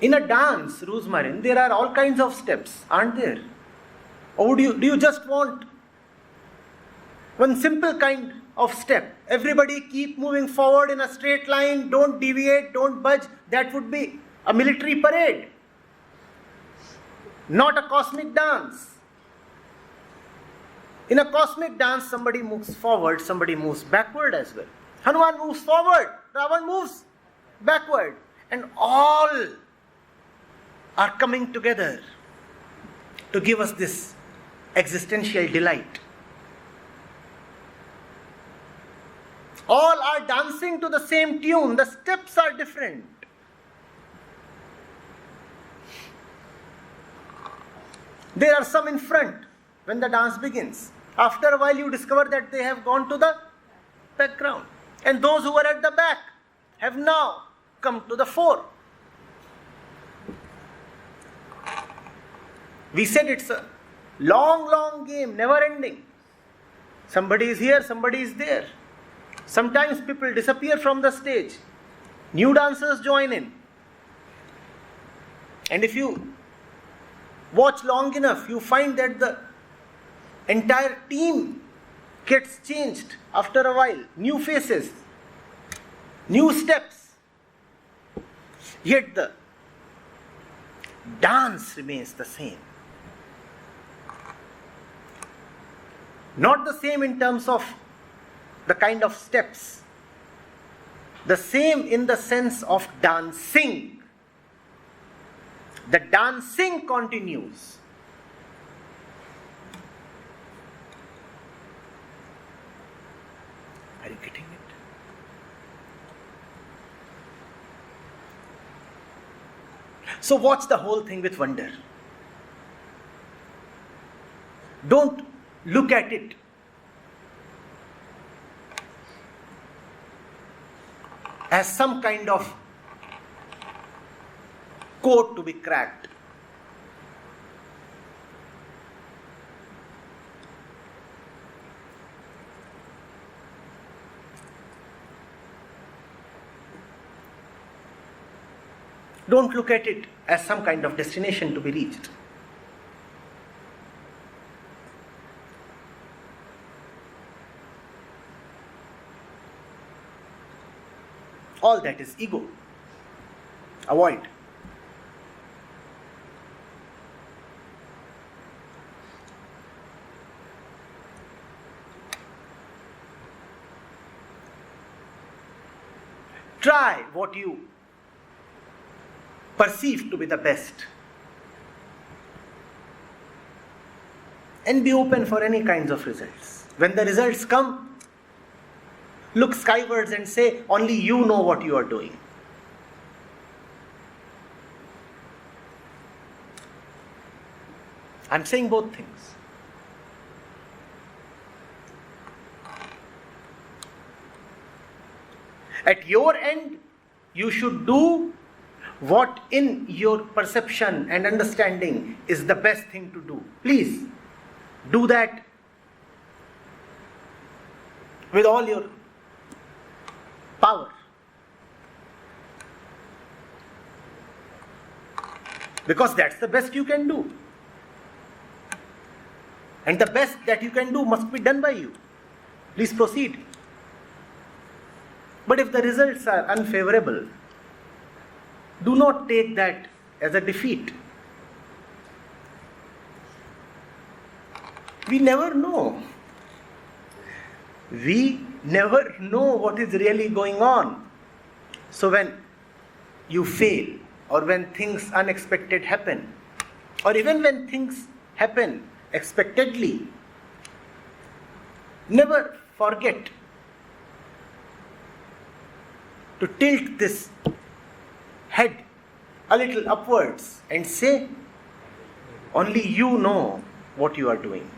Speaker 1: In a dance, Rosmarin, there are all kinds of steps, aren't there? Or do you just want one simple kind of step? Everybody keep moving forward in a straight line, don't deviate, don't budge. That would be a military parade, not a cosmic dance. In a cosmic dance, somebody moves forward, somebody moves backward as well. Hanuman moves forward, Ravan moves backward, and all are coming together to give us this existential delight. All are dancing to the same tune. The steps are different. There are some in front when the dance begins. After a while you discover that they have gone to the background. And those who were at the back have now come to the fore. We said it's a long game, never ending. Somebody is here, somebody is there. Sometimes people disappear from the stage. New dancers join in. And if you watch long enough, you find that the entire team gets changed after a while. New faces, new steps. Yet the dance remains the same. Not the same in terms of the kind of steps. The same in the sense of dancing. The dancing continues. Are you getting it? So watch the whole thing with wonder. Don't look at it as some kind of code to be cracked. Don't look at it as some kind of destination to be reached. All that is ego. Avoid. Try what you perceive to be the best. And be open for any kinds of results. When the results come, look skywards and say, only you know what you are doing. I'm saying both things. At your end, you should do what in your perception and understanding is the best thing to do. Please do that with all your power. Because that's the best you can do. And the best that you can do must be done by you. Please proceed. But if the results are unfavorable, do not take that as a defeat. We never know. We never know what is really going on. So when you fail, or when things unexpected happen, or even when things happen expectedly, Never forget to tilt this head a little upwards and say, only you know what you are doing.